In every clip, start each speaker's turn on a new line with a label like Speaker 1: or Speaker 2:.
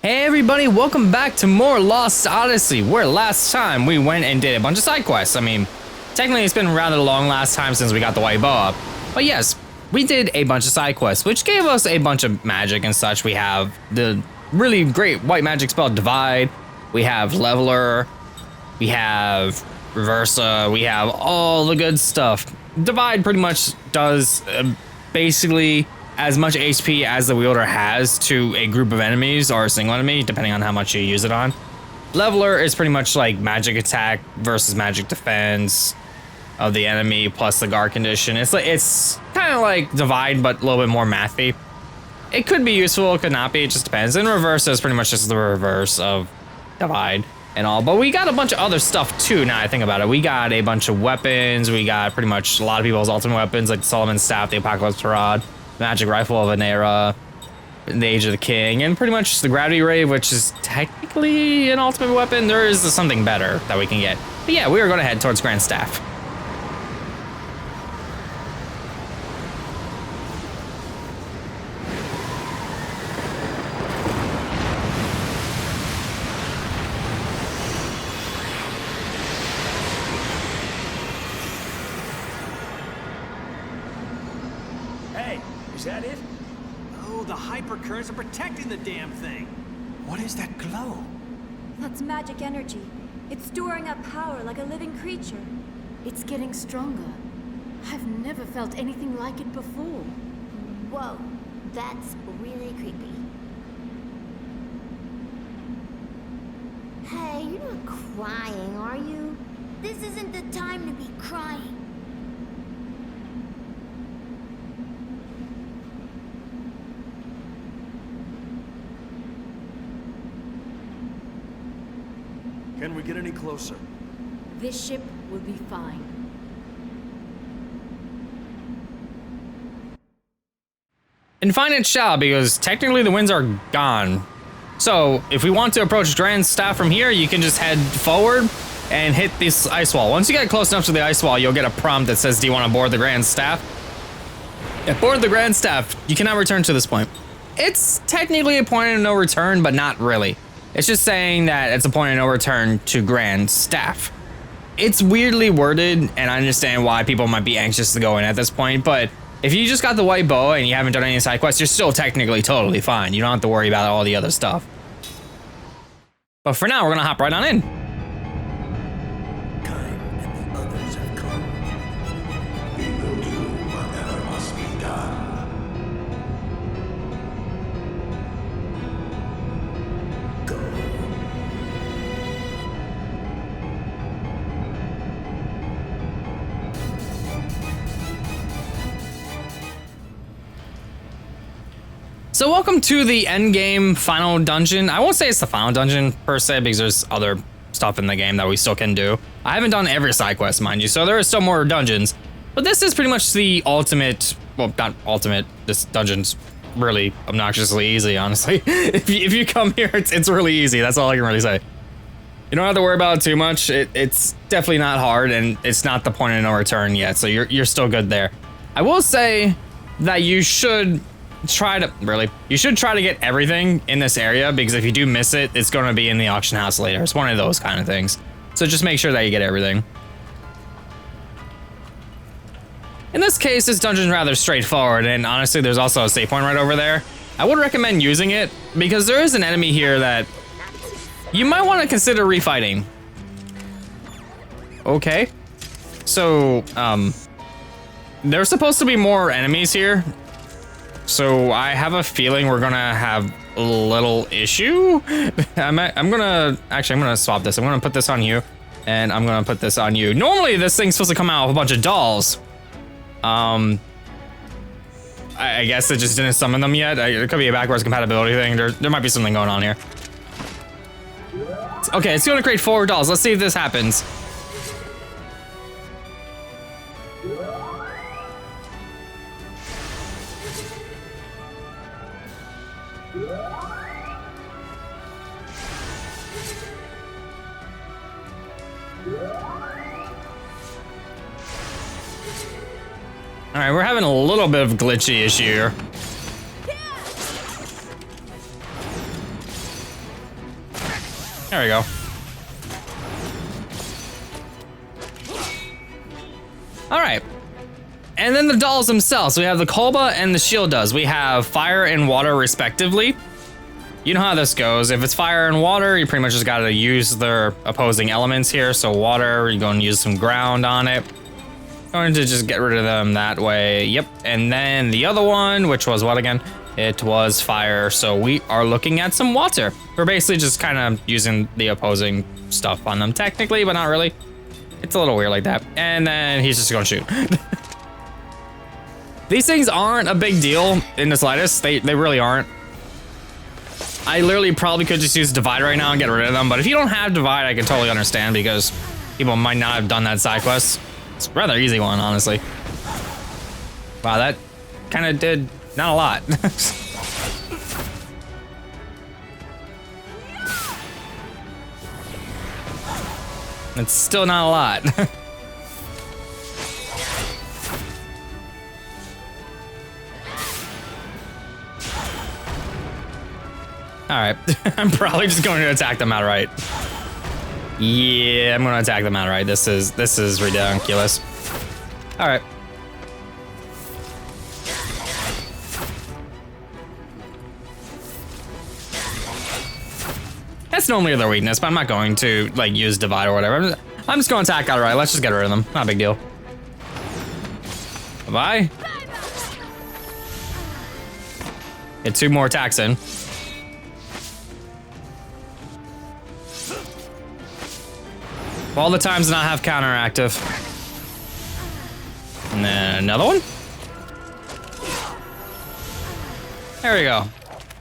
Speaker 1: Hey everybody, welcome back to more Lost Odyssey, where last time we went and did a bunch of side quests. I mean, technically it's been rather long last time since we got the white bow up. But yes, we did a bunch of side quests, which gave us a bunch of magic and such. We have the really great white magic spell Divide, we have Leveler, we have Reversa, we have all the good stuff. Divide pretty much does basically as much HP as the wielder has to a group of enemies or a single enemy, depending on how much you use it on. Leveler is pretty much like magic attack versus magic defense of the enemy plus the guard condition. It's kind of like Divide, but a little bit more mathy. It could be useful, it could not be, it just depends. And Reverse is pretty much just the reverse of Divide and all. But we got a bunch of other stuff too, now I think about it. We got a bunch of weapons, we got pretty much a lot of people's ultimate weapons, like the Solomon's Staff, the Apocalypse Rod, Magic Rifle of Anera, the Age of the King, and pretty much the Gravity Rave, which is technically an ultimate weapon. There is something better that we can get. But yeah, we are going to head towards Grand Staff.
Speaker 2: Is that it? Oh, the hypercurrents are protecting the damn thing. What is that glow?
Speaker 3: That's magic energy. It's storing up power like a living creature.
Speaker 4: It's getting stronger. I've never felt anything like it before.
Speaker 5: Whoa, that's really creepy. Hey, you're not crying, are you? This isn't the time to be crying.
Speaker 2: Can we get any closer?
Speaker 4: This ship will be fine.
Speaker 1: And fine it shall, because technically the winds are gone. So if we want to approach Grand Staff from here, you can just head forward and hit this ice wall. Once you get close enough to the ice wall, you'll get a prompt that says, do you want to board the Grand Staff? Yeah, board the Grand Staff. You cannot return to this point. It's technically a point of no return, but not really. It's just saying that it's a point of no return to Grand Staff. It's weirdly worded, and I understand why people might be anxious to go in at this point, but if you just got the white bow and you haven't done any side quests, you're still technically totally fine. You don't have to worry about all the other stuff. But for now, we're gonna hop right on in.
Speaker 6: Time and the others have come. We will do whatever must be done.
Speaker 1: So welcome to the endgame final dungeon. I won't say it's the final dungeon per se, because there's other stuff in the game that we still can do. I haven't done every side quest, mind you, so there are still more dungeons. But this is pretty much the ultimate, well, not ultimate, this dungeon's really obnoxiously easy, honestly. if you come here, it's really easy, that's all I can really say. You don't have to worry about it too much. It's definitely not hard, and it's not the point of no return yet, so you're still good there. I will say that you should try to get everything in this area, because if you do miss it, it's going to be in the auction house later. It's one of those kind of things. So just make sure that you get everything. In this case, this dungeon is rather straightforward, and honestly, there's also a save point right over there. I would recommend using it, because there is an enemy here that you might want to consider refighting. Okay. So, there's supposed to be more enemies here. So I have a feeling we're gonna have a little issue. I'm gonna swap this. I'm gonna put this on you, and I'm gonna put this on you. Normally this thing's supposed to come out with a bunch of dolls. I guess it just didn't summon them yet. It could be a backwards compatibility thing. There might be something going on here. Okay, it's gonna create 4 dolls. Let's see if this happens. All right, we're having a little bit of a glitchy issue here. There we go. All right. And then the dolls themselves. We have the Kolba and the shield does. We have fire and water respectively. You know how this goes. If it's fire and water, you pretty much just gotta use their opposing elements here. So water, you're going to use some ground on it. Going to just get rid of them that way. Yep. And then the other one, which was what again? It was fire. So we are looking at some water. We're basically just kind of using the opposing stuff on them technically, but not really. It's a little weird like that. And then he's just gonna shoot. These things aren't a big deal in the slightest. They really aren't. I literally probably could just use Divide right now and get rid of them, but if you don't have Divide, I can totally understand because people might not have done that side quest. It's a rather easy one, honestly. Wow, that kind of did not a lot. It's still not a lot. All right, I'm probably just going to attack them outright. Yeah, I'm going to attack them outright. This is ridiculous. All right. That's normally their weakness, but I'm not going to like use Divide or whatever. I'm just going to attack outright. Let's just get rid of them. Not a big deal. Bye. Get 2 more attacks in. All the times not have counteractive. And then another one. There we go.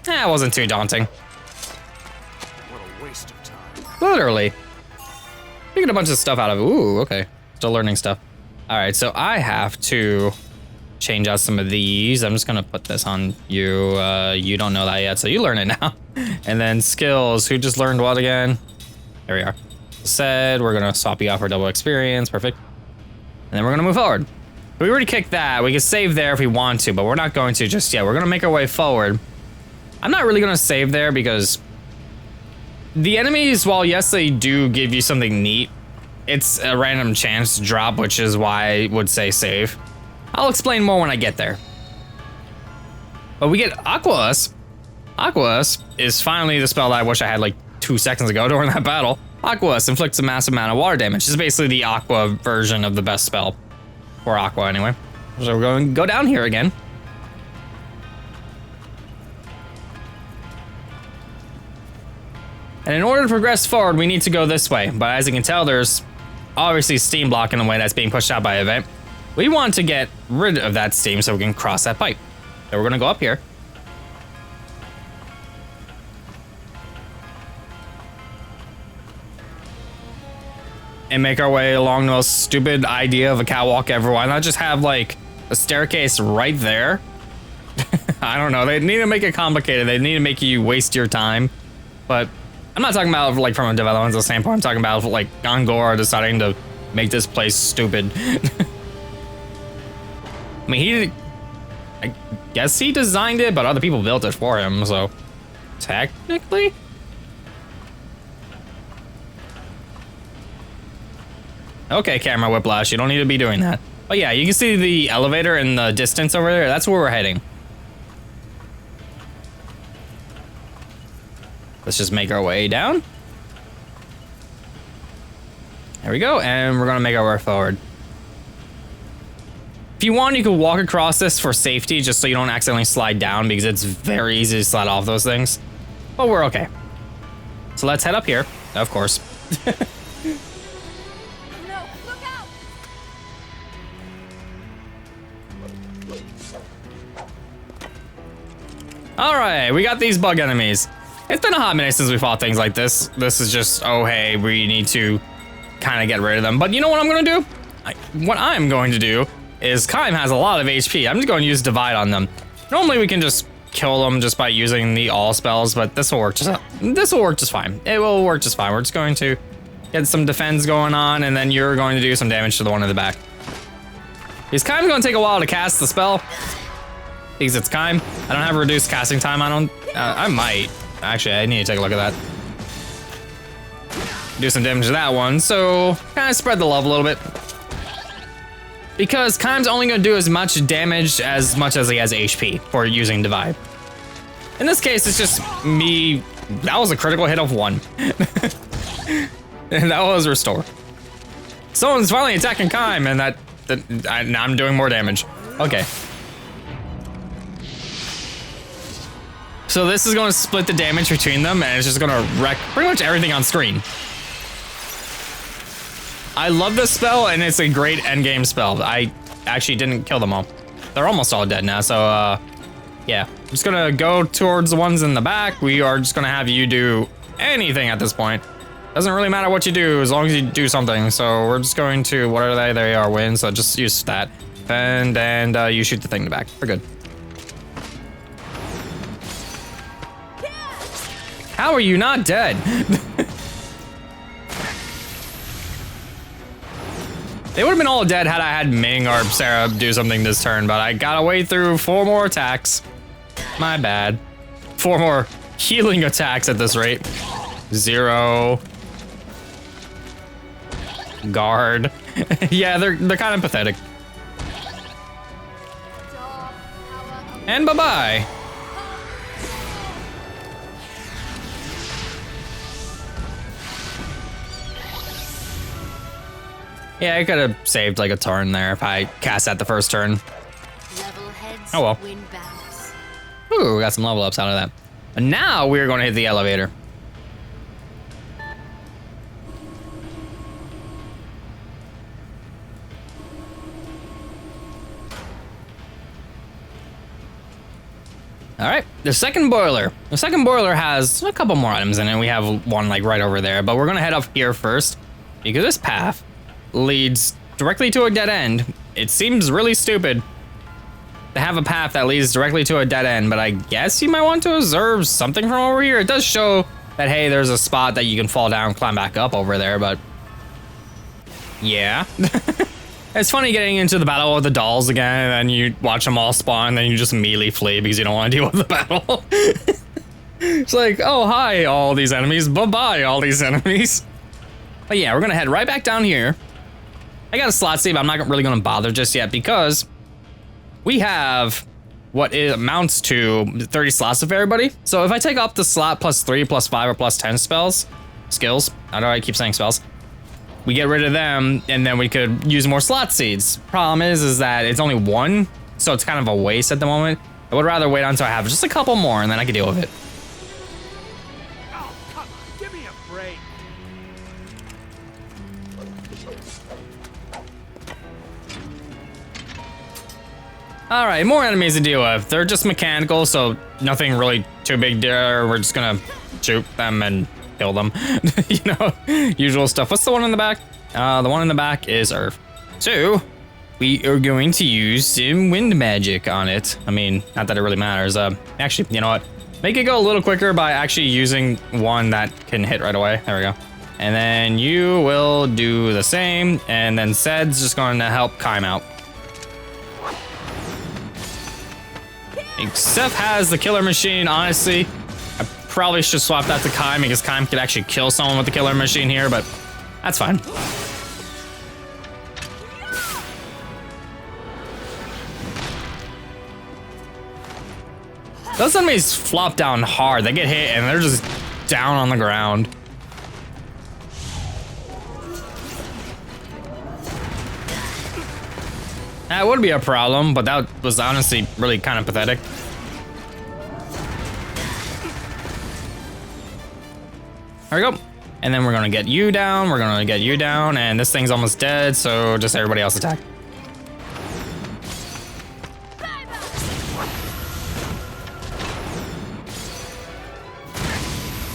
Speaker 1: That wasn't too daunting.
Speaker 2: What a waste of time.
Speaker 1: Literally. We get a bunch of stuff out of it. Ooh, okay. Still learning stuff. All right, so I have to change out some of these. I'm just gonna put this on you. You don't know that yet, so you learn it now. And then skills. Who just learned what again? There we are. Said we're gonna swap you out for double experience. Perfect. And then we're gonna move forward. We already kicked that. We can save there if we want to, but we're not going to just yet. We're gonna make our way forward. I'm not really gonna save there because the enemies, while yes, they do give you something neat, it's a random chance drop, which is why I would say save. I'll explain more when I get there. But we get Aqueous. Aqueous is finally the spell that I wish I had like 2 seconds ago during that battle. Aqueous inflicts a massive amount of water damage. It's basically the Aqua version of the best spell. Or Aqua, anyway. So we're going to go down here again. And in order to progress forward, we need to go this way. But as you can tell, there's obviously steam block in the way that's being pushed out by an event. We want to get rid of that steam so we can cross that pipe. So we're going to go up here. And make our way along the most stupid idea of a catwalk ever. Why not just have like a staircase right there? I don't know. They need to make it complicated. They need to make you waste your time. But I'm not talking about like from a developmental standpoint. I'm talking about like Gongora deciding to make this place stupid. I mean, I guess he designed it, but other people built it for him. So technically. Okay, camera whiplash, you don't need to be doing that. But yeah, you can see the elevator in the distance over there. That's where we're heading. Let's just make our way down. There we go, and we're gonna make our way forward. If you want, you can walk across this for safety, just so you don't accidentally slide down, because it's very easy to slide off those things. But we're okay. So let's head up here, of course. All right, we got these bug enemies. It's been a hot minute since we fought things like this. This is just, oh, hey, we need to kind of get rid of them. But you know what I'm going to do? What I'm going to do is Kaim has a lot of HP. I'm just going to use Divide on them. Normally, we can just kill them just by using the all spells, but this will work just fine. It will work just fine. We're just going to get some defense going on, and then you're going to do some damage to the one in the back. It's kind of going to take a while to cast the spell. Because it's Kaim. I don't have reduced casting time. I might. Actually, I need to take a look at that. do some damage to that one. So kind of spread the love a little bit. Because Kaim's only gonna do as much damage as he has HP for using Divide. In this case, it's just me. That was a critical hit of 1. And that was Restore. Someone's finally attacking Kaim, and now I'm doing more damage. Okay. So this is going to split the damage between them, and it's just going to wreck pretty much everything on screen. I love this spell, and it's a great endgame spell. I actually didn't kill them all. They're almost all dead now, so yeah. I'm just gonna go towards the ones in the back. We are just gonna have you do anything at this point. Doesn't really matter what you do, as long as you do something. So we're just going to, what are they? They are win, so just use that. And you shoot the thing in the back. We're good. How are you not dead? They would have been all dead had I had Ming or Sarah do something this turn, but I gotta wait through 4 more attacks. My bad. 4 more healing attacks at this rate. 0. Guard. Yeah, they're kind of pathetic. And bye-bye. Yeah, I could have saved like a turn there if I cast that the first turn. Oh well. Ooh, we got some level ups out of that. And now we're going to hit the elevator. All right, the second boiler. The second boiler has a couple more items in it. We have one like right over there, but we're gonna head up here first because this path leads directly to a dead end. It seems really stupid to have a path that leads directly to a dead end, but I guess you might want to observe something from over here. It does show that, hey, there's a spot that you can fall down, climb back up over there, but yeah. It's funny getting into the battle with the dolls again, and then you watch them all spawn, and then you just immediately flee because you don't want to deal with the battle. It's like, oh, hi, all these enemies. Bye-bye, all these enemies. But yeah, we're going to head right back down here. I got a slot save, but I'm not really going to bother just yet because we have what it amounts to 30 slots of everybody. So if I take off the slot +3, +5, or +10 skills, I know I keep saying spells, we get rid of them, and then we could use more slot seeds. Problem is that it's only 1, so it's kind of a waste at the moment. I would rather wait until I have just a couple more, and then I can deal with it.
Speaker 2: Oh, come on, give me a break.
Speaker 1: All right, more enemies to deal with. They're just mechanical, so nothing really too big there. We're just gonna shoot them and kill them. You know, usual stuff. What's the one in the back? The one in the back is Earth. So we are going to use some wind magic on it. I mean, not that it really matters. Actually, you know what? Make it go a little quicker by actually using one that can hit right away. There we go. And then you will do the same. And then Sed's just going to help Kaim out. Seth has the killer machine, honestly. I probably should swap that to Kaim because Kaim could actually kill someone with the killer machine here, but that's fine. Those enemies flop down hard. They get hit and they're just down on the ground. That would be a problem, but that was honestly really kind of pathetic. There we go. And then we're gonna get you down, we're gonna get you down, and this thing's almost dead, so just everybody else attack.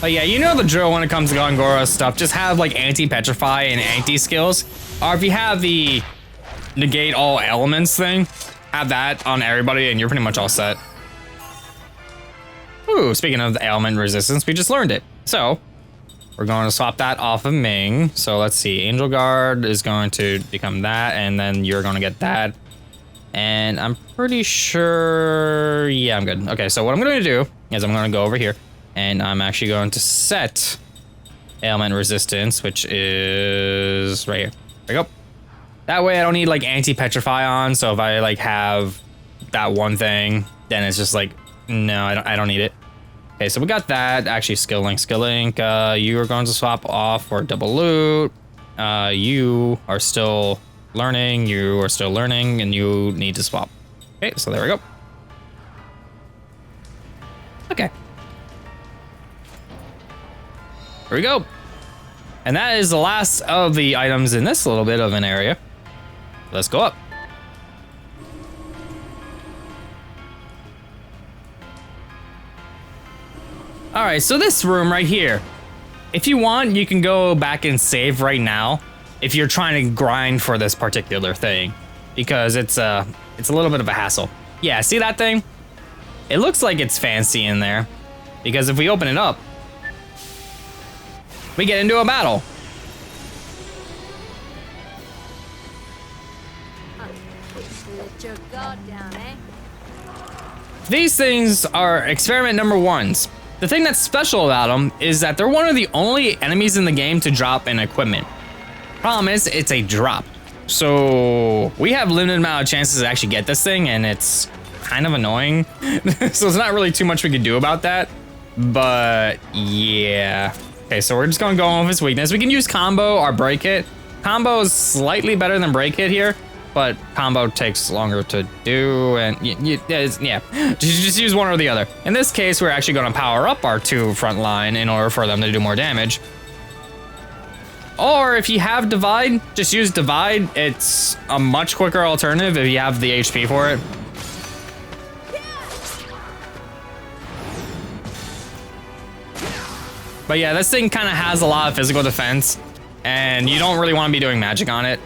Speaker 1: But yeah, you know the drill when it comes to Gongora stuff. Just have like anti-petrify and anti-skills. Or if you have the negate all elements thing, have that on everybody and you're pretty much all set. Ooh, speaking of the element resistance, we just learned it. So we're going to swap that off of Ming. So let's see, Angel Guard is going to become that, and then you're going to get that. And I'm pretty sure, yeah, I'm good. Okay, so what I'm going to do is I'm going to go over here, and I'm actually going to set ailment resistance, which is right here. There we go. That way I don't need like anti-petrify on, so if I like have that one thing, then it's just like, no, I don't need it. Okay, so we got that. Actually, skill link. You are going to swap off for double loot. You are still learning, and you need to swap. Okay, so there we go. Okay. Here we go. And that is the last of the items in this little bit of an area. Let's go up. All right, so this room right here, if you want, you can go back and save right now if you're trying to grind for this particular thing, because it's a little bit of a hassle. Yeah, see that thing? It looks like it's fancy in there, because if we open it up, we get into a battle.
Speaker 3: Let your guard down, eh?
Speaker 1: These things are experiment number ones. The thing that's special about them is that they're one of the only enemies in the game to drop an equipment. Problem is, it's a drop. So we have limited amount of chances to actually get this thing, and it's kind of annoying. So it's not really too much we could do about that. But yeah. Okay, so we're just gonna go on with his weakness. We can use combo or break it. Combo is slightly better than break it here, but combo takes longer to do, and yeah. Just use one or the other. In this case, we're actually gonna power up our two front line in order for them to do more damage. Or if you have divide, just use divide. It's a much quicker alternative if you have the HP for it. But yeah, this thing kind of has a lot of physical defense, and you don't really want to be doing magic on it.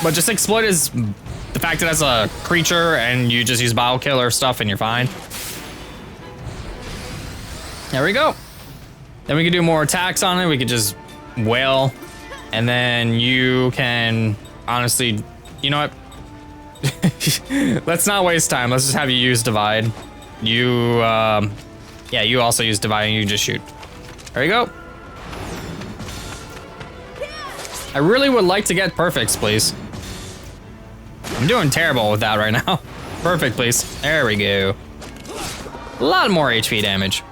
Speaker 1: But just exploit is the fact that it's a creature, and you just use bile killer stuff, and you're fine. There we go. Then we can do more attacks on it. We could just wail, and then you can honestly, you know what? Let's not waste time. Let's just have you use divide. Yeah, you also use divide, and you just shoot. There you go. I really would like to get perfects, please. I'm doing terrible with that right now. Perfect, please. There we go. A lot more HP damage.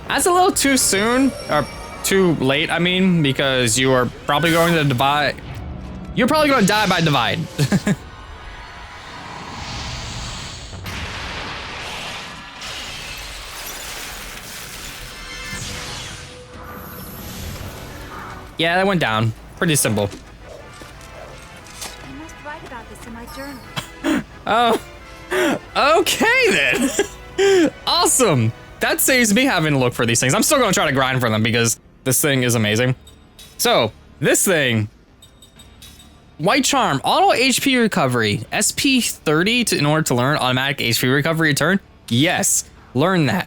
Speaker 1: That's a little too soon, or too late, I mean, because you are probably going to divide. You're probably going to die by divide. Yeah, that went down. Pretty simple.
Speaker 3: I must write about this in my journal.
Speaker 1: Oh, okay then. Awesome. That saves me having to look for these things. I'm still gonna try to grind for them because this thing is amazing. So, this thing. White Charm, auto HP recovery. SP 30 in order to learn automatic HP recovery return. Yes, learn that.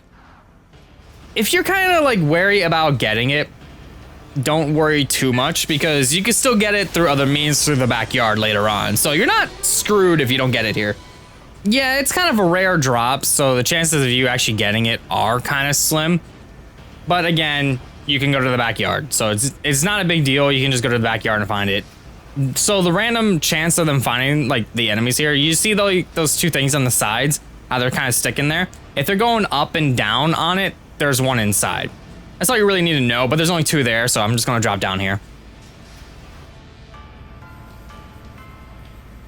Speaker 1: If you're kind of like wary about getting it, don't worry too much because you can still get it through other means through the backyard later on. So you're not screwed if you don't get it here. Yeah, it's kind of a rare drop, so the chances of you actually getting it are kind of slim. But again, you can go to the backyard. So it's not a big deal. You can just go to the backyard and find it. So the random chance of them finding like the enemies here, you see those two things on the sides, how they're kind of sticking there. If they're going up and down on it, there's one inside. That's all you really need to know, but there's only two there, so I'm just gonna drop down here.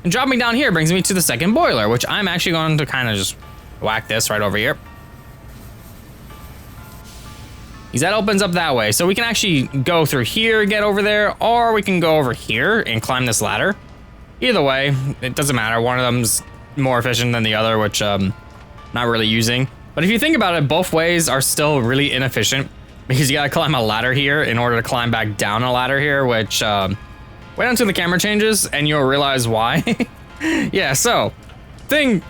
Speaker 1: And dropping down here brings me to the second boiler, which I'm actually going to kind of just whack this right over here. Because that opens up that way, so we can actually go through here, get over there, or we can go over here and climb this ladder. Either way, it doesn't matter. One of them's more efficient than the other, which I'm not really using. But if you think about it, both ways are still really inefficient. Because you gotta climb a ladder here in order to climb back down a ladder here, which, wait until the camera changes and you'll realize why. Yeah, so, the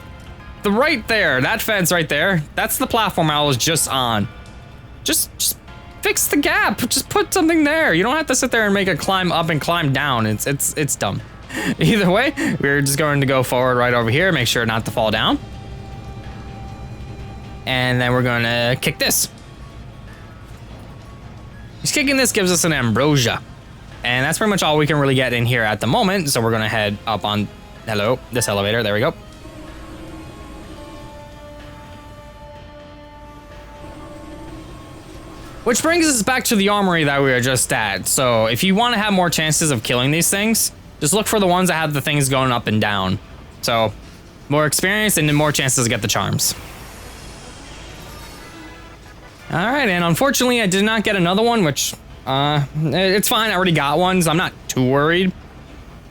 Speaker 1: right there, that fence right there, that's the platform I was just on. Just fix the gap, just put something there. You don't have to sit there and make it climb up and climb down, it's dumb. Either way, we're just going to go forward right over here, make sure not to fall down. And then we're gonna kick this. He's kicking this gives us an ambrosia. And that's pretty much all we can really get in here at the moment. So we're gonna head up on, this elevator. There we go. Which brings us back to the armory that we were just at. So if you want to have more chances of killing these things, just look for the ones that have the things going up and down. So more experience and then more chances to get the charms. All right, and unfortunately I did not get another one, which it's fine. I already got one, so I'm not too worried.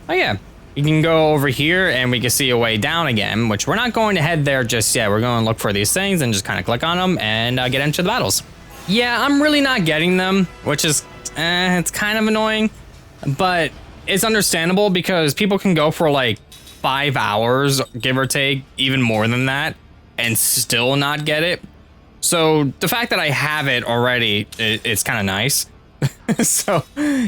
Speaker 1: Oh yeah, you can go over here and we can see a way down again, which we're not going to head there just yet. We're going to look for these things and just kind of click on them and get into the battles. Yeah, I'm really not getting them, which is, it's kind of annoying, but it's understandable because people can go for like 5 hours, give or take, even more than that, and still not get it. So the fact that I have it already, it's kind of nice. So,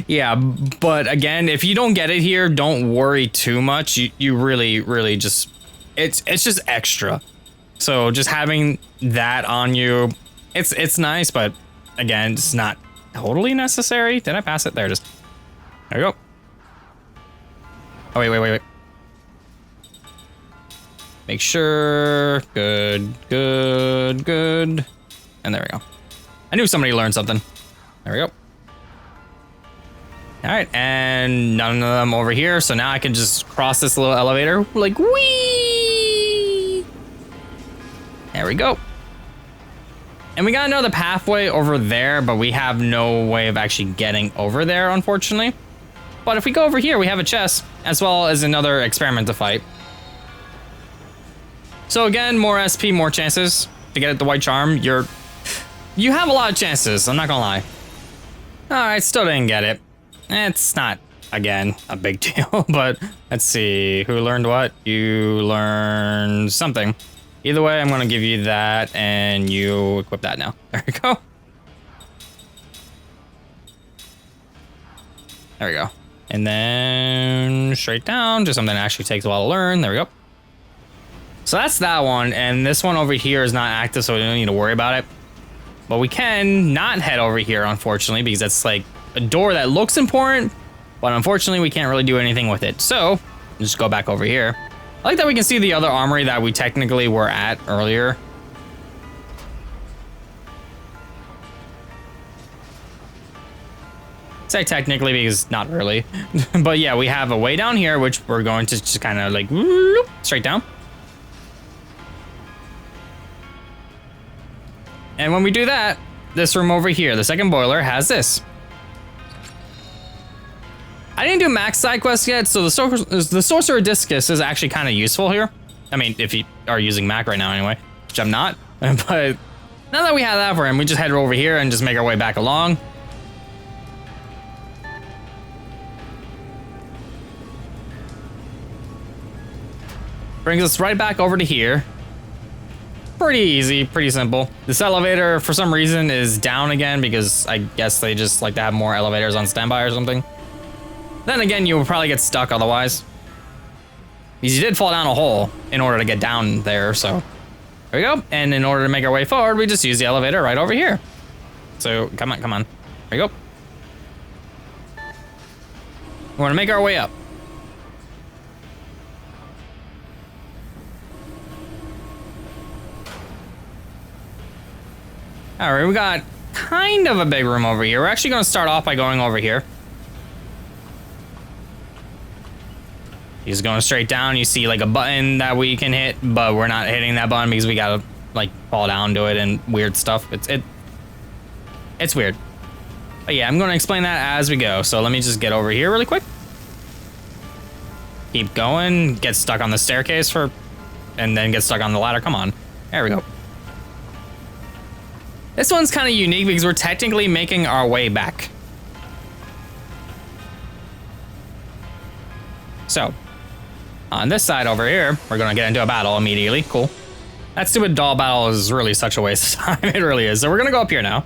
Speaker 1: yeah, but again, if you don't get it here, don't worry too much. You really just, it's just extra. So just having that on you, it's nice, but again, it's not totally necessary. Did I pass it? There it is. There we go. Oh, wait. Make sure. Good. And there we go. I knew somebody learned something. There we go. All right, and none of them over here. So now I can just cross this little elevator like whee. There we go. And we got another pathway over there, but we have no way of actually getting over there, unfortunately. But if we go over here, we have a chest, as well as another experiment to fight. So again, more SP, more chances to get the white charm. You have a lot of chances, I'm not gonna lie. All right, still didn't get it. It's not, again, a big deal, but let's see, who learned what? You learned something. Either way, I'm gonna give you that, and you equip that now. There we go. There we go. And then straight down, just something that actually takes a while to learn. There we go. So that's that one, and this one over here is not active, so we don't need to worry about it. But we can not head over here, unfortunately, because that's like a door that looks important, but unfortunately we can't really do anything with it. So just go back over here. I like that we can see the other armory that we technically were at earlier. Say technically because not really. But yeah, we have a way down here, which we're going to just kind of like whoop, straight down. And when we do that, this room over here, the second boiler, has this. I didn't do max side quests yet, so the Sorcerer Discus is actually kind of useful here. I mean, if you are using Mac right now anyway, which I'm not. But now that we have that for him, we just head over here and just make our way back along. Brings us right back over to here. Pretty easy, pretty simple. This elevator, for some reason, is down again because I guess they just like to have more elevators on standby or something. Then again, you will probably get stuck otherwise. Because you did fall down a hole in order to get down there, so. There we go. And in order to make our way forward, we just use the elevator right over here. So, come on. There you go. We want to make our way up. All right, we got kind of a big room over here. We're actually going to start off by going over here. He's going straight down. You see like a button that we can hit, but we're not hitting that button because we got to like fall down to it and weird stuff. It's weird. But yeah, I'm going to explain that as we go. So let me just get over here really quick. Keep going. Get stuck on the staircase and then get stuck on the ladder. Come on. There we go. This one's kind of unique because we're technically making our way back. So, on this side over here, we're gonna get into a battle immediately. Cool. That stupid doll battle is really such a waste of time. It really is. So we're gonna go up here now.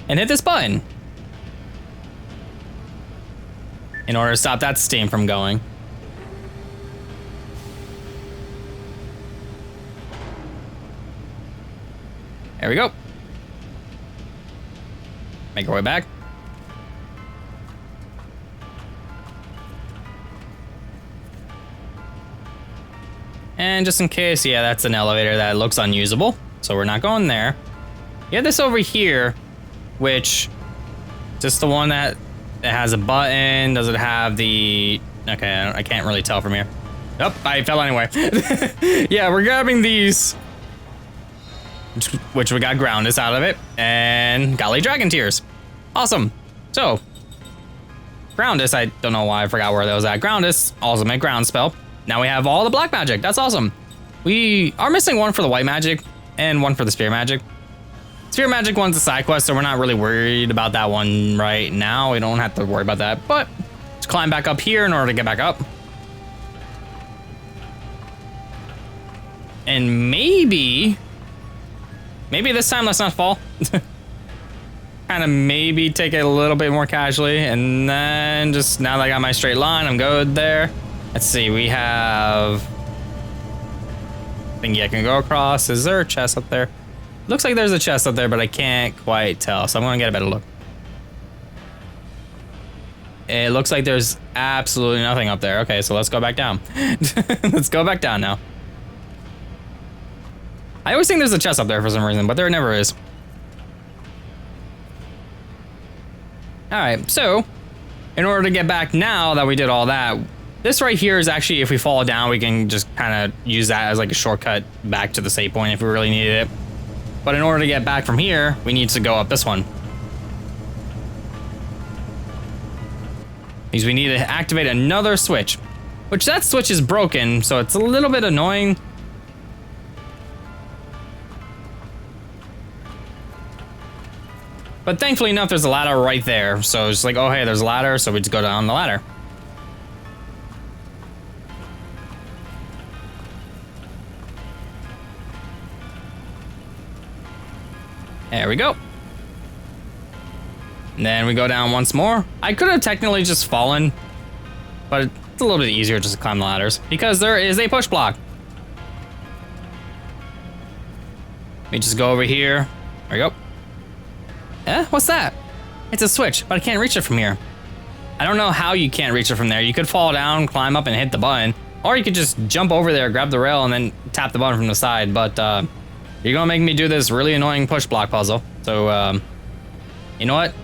Speaker 1: And hit this button. In order to stop that steam from going. There we go. Make our way back. And just in case, yeah, that's an elevator that looks unusable, so we're not going there. You have this over here, which, just the one that has a button. Does it have the, okay, I can't really tell from here. Oh, I fell anyway. Yeah, we're grabbing these, which we got Groundus out of it, and Golly Dragon Tears. Awesome. So, Groundus, I don't know why I forgot where that was at. Groundus, ultimate ground spell. Now we have all the black magic. That's awesome. We are missing one for the white magic and one for the spear magic. Spear magic one's a side quest, so we're not really worried about that one right now. We don't have to worry about that, but let's climb back up here in order to get back up. And maybe this time let's not fall. Kind of maybe take it a little bit more casually, and then just now that I got my straight line, I'm good there. Let's see, we have thingy I can go across. Is there a chest up there? Looks like there's a chest up there, but I can't quite tell, so I'm gonna get a better look. It looks like there's absolutely nothing up there. Okay, so let's go back down. Let's go back down now. I always think there's a chest up there for some reason, but there never is. All right, so in order to get back now that we did all that, this right here is actually, if we fall down, we can just kind of use that as like a shortcut back to the save point if we really needed it. But in order to get back from here, we need to go up this one. Because we need to activate another switch, which that switch is broken, so it's a little bit annoying. But thankfully enough, there's a ladder right there. So it's like, oh, hey, there's a ladder, so we just go down the ladder. There we go. And then we go down once more. I could have technically just fallen, but it's a little bit easier just to climb the ladders because there is a push block. Let me just go over here. There we go. Eh, what's that? It's a switch, but I can't reach it from here. I don't know how you can't reach it from there. You could fall down, climb up, and hit the button. Or you could just jump over there, grab the rail, and then tap the button from the side. But you're gonna make me do this really annoying push block puzzle. So, you know what?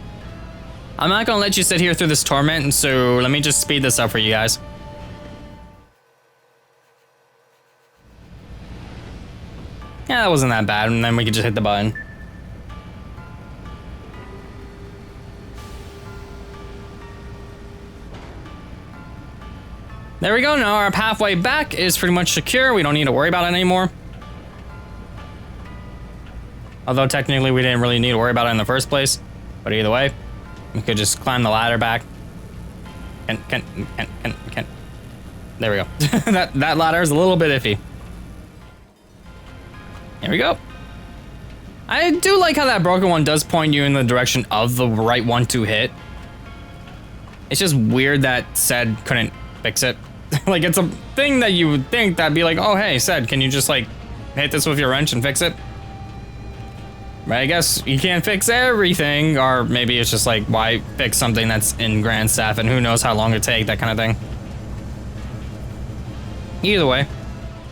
Speaker 1: I'm not gonna let you sit here through this torment, and so let me just speed this up for you guys. Yeah, that wasn't that bad, and then we could just hit the button. There we go, now our pathway back is pretty much secure. We don't need to worry about it anymore. Although technically we didn't really need to worry about it in the first place. But either way, we could just climb the ladder back. Can. There we go. that ladder is a little bit iffy. There we go. I do like how that broken one does point you in the direction of the right one to hit. It's just weird that Ced couldn't fix it. Like, it's a thing that you would think that'd be like, oh, hey, Ced, can you just, like, hit this with your wrench and fix it? But I guess you can't fix everything, or maybe it's just like, why fix something that's in Grand Staff, and who knows how long it take, that kind of thing. Either way,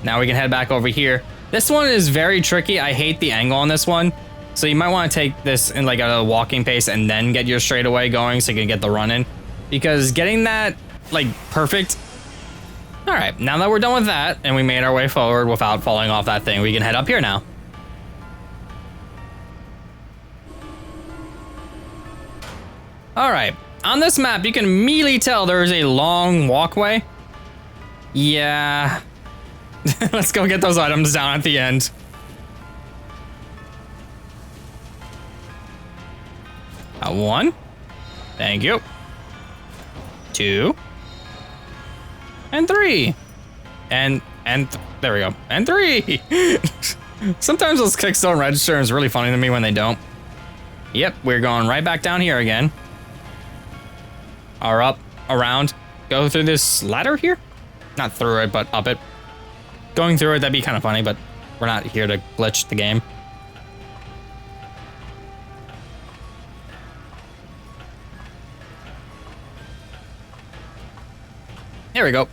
Speaker 1: now we can head back over here. This one is very tricky. I hate the angle on this one. So you might want to take this in like a walking pace and then get your straightaway going so you can get the run in. Because getting that like perfect. All right, now that we're done with that and we made our way forward without falling off that thing, we can head up here now. All right, on this map, you can immediately tell there is a long walkway. Yeah. Let's go get those items down at the end. One. Thank you. 2. And 3. And there we go. And 3. Sometimes those clicks don't register, and it's really funny to me when they don't. Yep, we're going right back down here again. Or up, around. Go through this ladder here? Not through it, but up it. Going through it, that'd be kind of funny, but we're not here to glitch the game. There we go.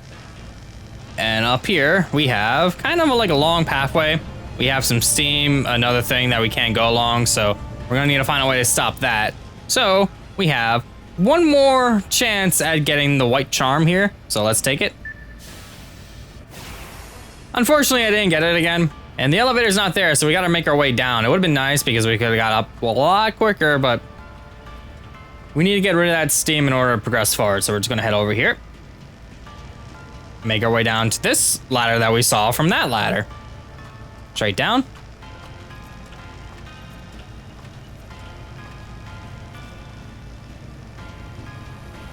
Speaker 1: And up here, we have kind of like a long pathway. We have some steam, another thing that we can't go along, so we're gonna need to find a way to stop that. So we have one more chance at getting the white charm here, so let's take it. Unfortunately, I didn't get it again, and the elevator's not there, so we gotta make our way down. It would've been nice because we could've got up a lot quicker, but we need to get rid of that steam in order to progress forward, so we're just gonna head over here. Make our way down to this ladder that we saw from that ladder. Straight down.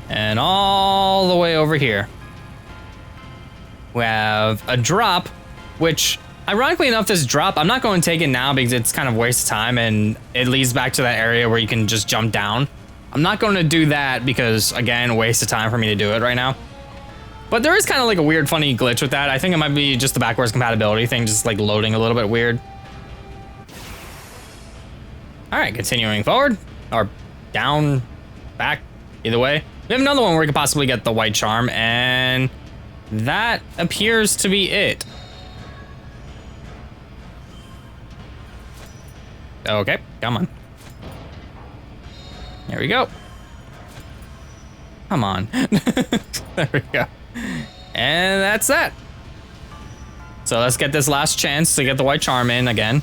Speaker 1: And all the way over here, we have a drop, which ironically enough, this drop, I'm not going to take it now because it's kind of a waste of time and it leads back to that area where you can just jump down. I'm not going to do that because, again, waste of time for me to do it right now. But there is kind of like a weird, funny glitch with that. I think it might be just the backwards compatibility thing, just like loading a little bit weird. All right, continuing forward, or down, back, either way. We have another one where we could possibly get the white charm, and that appears to be it. Okay, come on. There we go. Come on. There we go. And that's that. So let's get this last chance to get the white charm in again.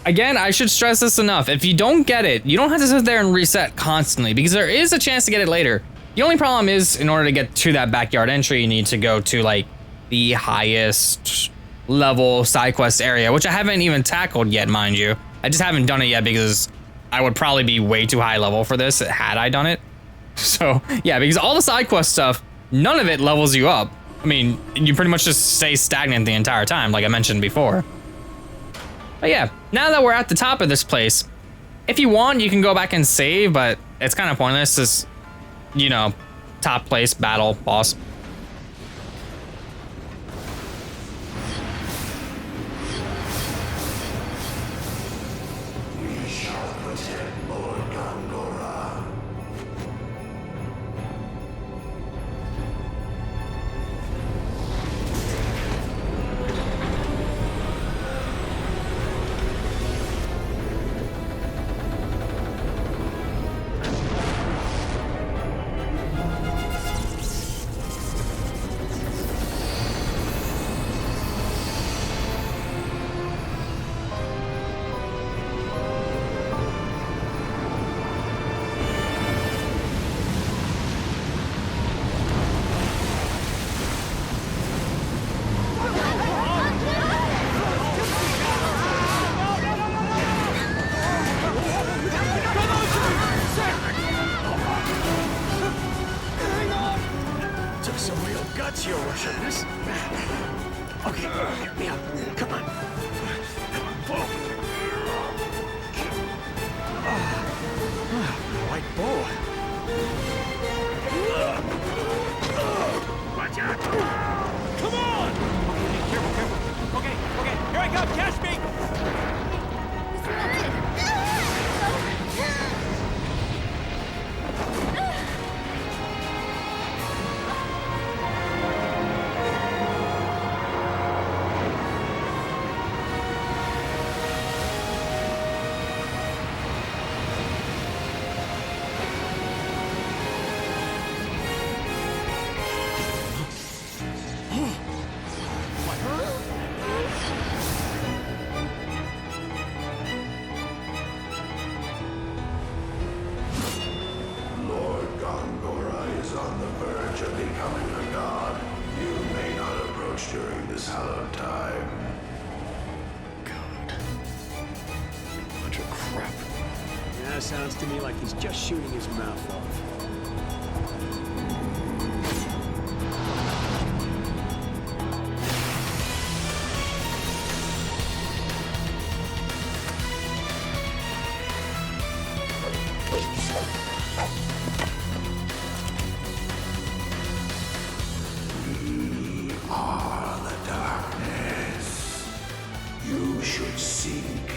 Speaker 1: Again, I should stress this enough. If you don't get it, you don't have to sit there and reset constantly because there is a chance to get it later. The only problem is in order to get to that backyard entry, you need to go to like the highest level side quest area, which I haven't even tackled yet, mind you. I just haven't done it yet because I would probably be way too high level for this had I done it. So yeah, because all the side quest stuff, none of it levels you up. I mean, you pretty much just stay stagnant the entire time, like I mentioned before. But yeah, now that we're at the top of this place, if you want, you can go back and save, but it's kind of pointless. This, you know, top place battle boss.
Speaker 6: We shall protect Lord Gangora.
Speaker 2: Took some real guts, your worshipness. Okay, get me up. Come on. Whoa. White bow. Watch out. Come on! Okay, careful, careful. Okay, here I come. Catch me!
Speaker 6: Lord Gangora is on the verge of becoming a god. You may not approach during this hallowed time.
Speaker 2: God. Bunch of crap. Yeah, sounds to me like he's just shooting his mouth off.
Speaker 6: Are the darkness. You should sink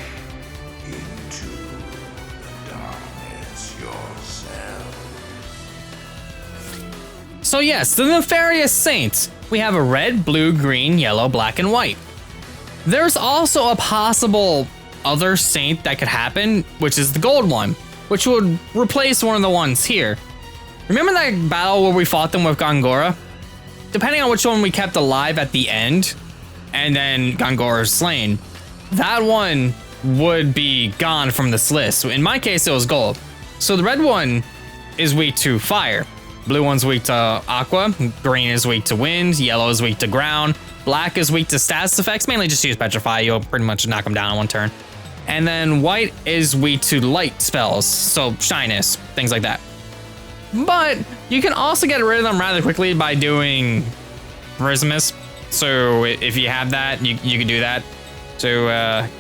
Speaker 6: into the darkness yourself.
Speaker 1: So yes, the Nefarious Saints. We have a red, blue, green, yellow, black, and white. There's also a possible other saint that could happen, which is the gold one, which would replace one of the ones here. Remember that battle where we fought them with Gongora? Depending on which one we kept alive at the end, and then Gongora is slain, that one would be gone from this list. So in my case, it was gold. So the red one is weak to fire. Blue one's weak to aqua. Green is weak to wind. Yellow is weak to ground. Black is weak to status effects. Mainly just use petrify. You'll pretty much knock them down in one turn. And then white is weak to light spells. So shyness, things like that. But you can also get rid of them rather quickly by doing Prismus. So if you have that, you can do that. So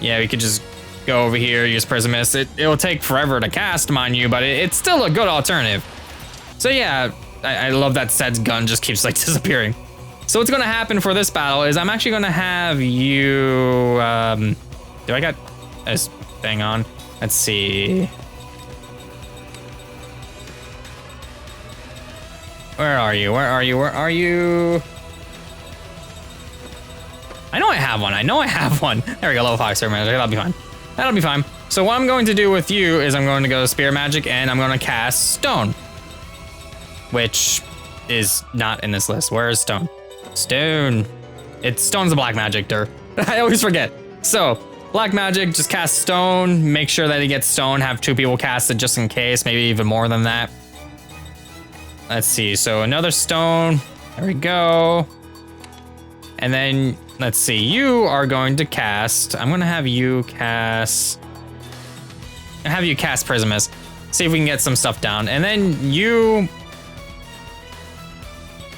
Speaker 1: yeah, we could just go over here, use Prismus. It'll take forever to cast, mind you, but it's still a good alternative. So yeah, I love that Sed's gun just keeps like disappearing. So what's gonna happen for this battle is I'm actually gonna have you, do I got this thing on? Let's see. Where are you? Where are you? Where are you? I know I have one. I know I have one. There we go, level 5 Spear Magic. That'll be fine. That'll be fine. So what I'm going to do with you is I'm going to go Spear Magic and I'm going to cast Stone. Which is not in this list. Where is Stone? Stone. Stone's a black magic, I always forget. So, black magic, just cast Stone. Make sure that he gets Stone. Have 2 people cast it just in case. Maybe even more than that. Let's see. So another Stone. There we go. And then, let's see. You are going to cast. I'm going to have you cast. Prismus. See if we can get some stuff down. And then you.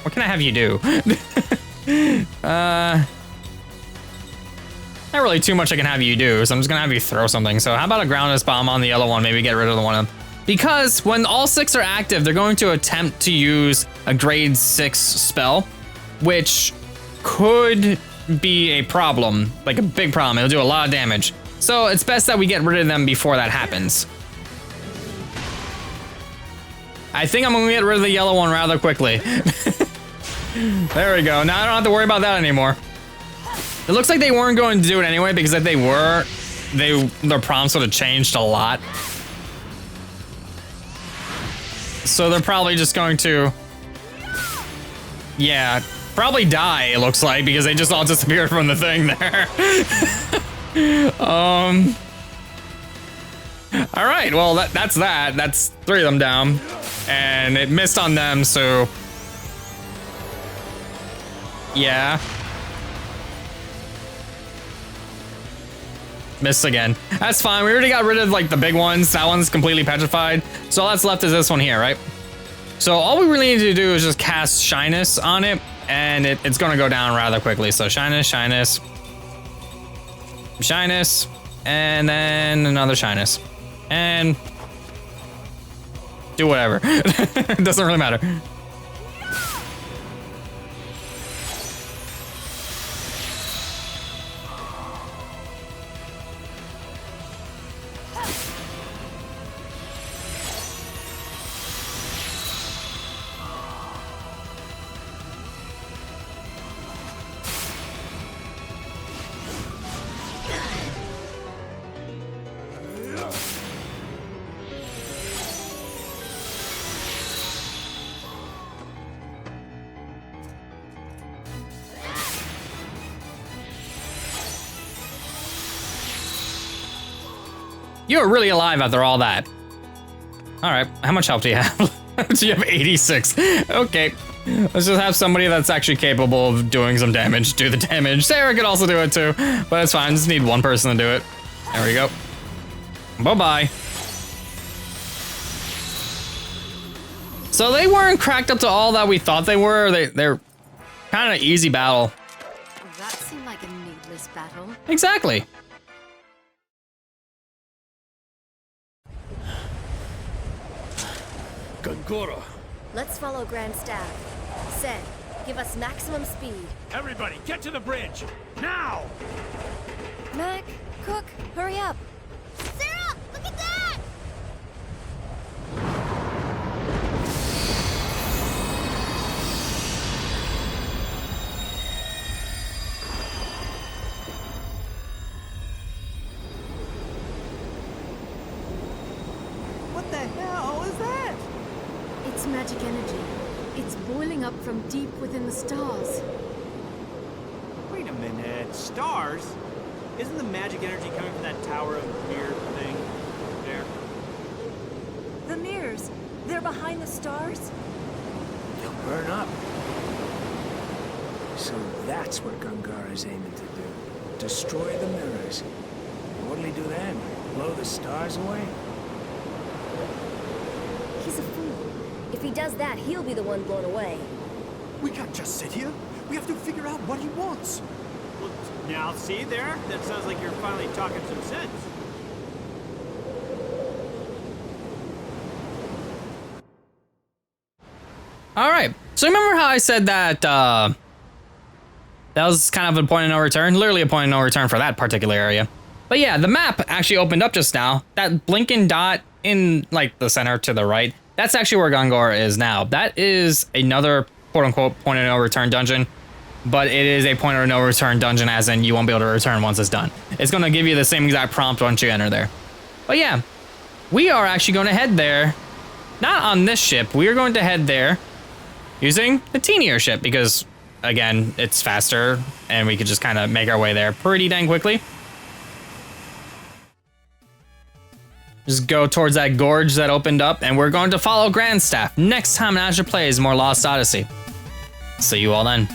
Speaker 1: What can I have you do? Not really too much I can have you do, so I'm just gonna have you throw something. So how about a Groundless Bomb on the yellow one? Maybe get rid of the one of them. Because when all 6 are active, they're going to attempt to use a grade 6 spell, which could be a problem, like a big problem. It'll do a lot of damage. So it's best that we get rid of them before that happens. I think I'm gonna get rid of the yellow one rather quickly. There we go. Now I don't have to worry about that anymore. It looks like they weren't going to do it anyway, because if they were, their prompts would have changed a lot. So they're probably just going to, yeah, probably die, it looks like, because they just all disappeared from the thing there. All right, well, that's that. That's 3 of them down. And it missed on them, so yeah. Missed again. That's fine. We already got rid of like the big ones. That one's completely petrified. So all that's left is this one here, right? So all we really need to do is just cast Shyness on it, and it's gonna go down rather quickly. So Shyness, Shyness, Shyness, and then another Shyness. And do whatever. It doesn't really matter. You're really alive after all that. All right, how much health do you have? So you have 86. Okay, let's just have somebody that's actually capable of doing some damage do the damage. Sarah could also do it too, but it's fine. Just need one person to do it. There we go. Bye-bye. So they weren't cracked up to all that we thought they were. They're kind of easy battle.
Speaker 4: That seemed like a needless battle.
Speaker 1: Exactly.
Speaker 2: Gongora.
Speaker 7: Let's follow Grand Staff. Sen, give us maximum speed.
Speaker 2: Everybody, get to the bridge! Now!
Speaker 3: Mac, Cook, hurry up.
Speaker 5: Sarah, look at that!
Speaker 4: That's magic energy. It's boiling up from deep within the stars.
Speaker 2: Wait a minute. Stars? Isn't the magic energy coming from that tower of mirror thing there?
Speaker 3: The mirrors, they're behind the stars?
Speaker 8: They'll burn up. So that's what Gungara's aiming to do. Destroy the mirrors. What'll he do then? Blow the stars away?
Speaker 7: He's a fool. If he does that, he'll be the one blown away.
Speaker 2: We can't just sit here. We have to figure out what he wants. Well, now, see there? That sounds like you're finally talking some sense.
Speaker 1: Alright, so remember how I said that, that was kind of a point of no return? Literally a point of no return for that particular area. But yeah, the map actually opened up just now. That blinking dot in, like, the center to the right, that's actually where Gungor is now. That is another, quote-unquote, point of no return dungeon. But it is a point of no return dungeon, as in you won't be able to return once it's done. It's going to give you the same exact prompt once you enter there. But yeah, we are actually going to head there. Not on this ship. We are going to head there using the teenier ship because, again, it's faster and we could just kind of make our way there pretty dang quickly. Just go towards that gorge that opened up, and we're going to follow Grandstaff next time in Azure Plays More Lost Odyssey. See you all then.